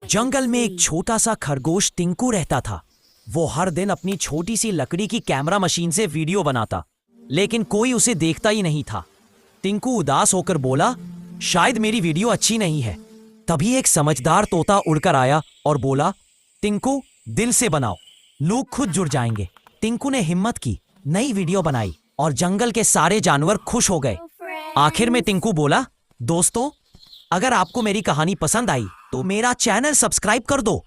जंगल में एक छोटा सा खरगोश टिंकू रहता था। वो हर दिन अपनी छोटी सी लकड़ी की कैमरा मशीन से वीडियो बनाता, लेकिन कोई उसे देखता ही नहीं था। टिंकू उदास होकर बोला, शायद मेरी वीडियो अच्छी नहीं है। तभी एक समझदार तोता उड़कर आया और बोला, टिंकू, दिल से बनाओ, लोग खुद जुड़ जाएंगे। टिंकू ने हिम्मत की, नई वीडियो बनाई और जंगल के सारे जानवर खुश हो गए। आखिर में टिंकू बोला, दोस्तों, अगर आपको मेरी कहानी पसंद आई तो मेरा चैनल सब्सक्राइब कर दो।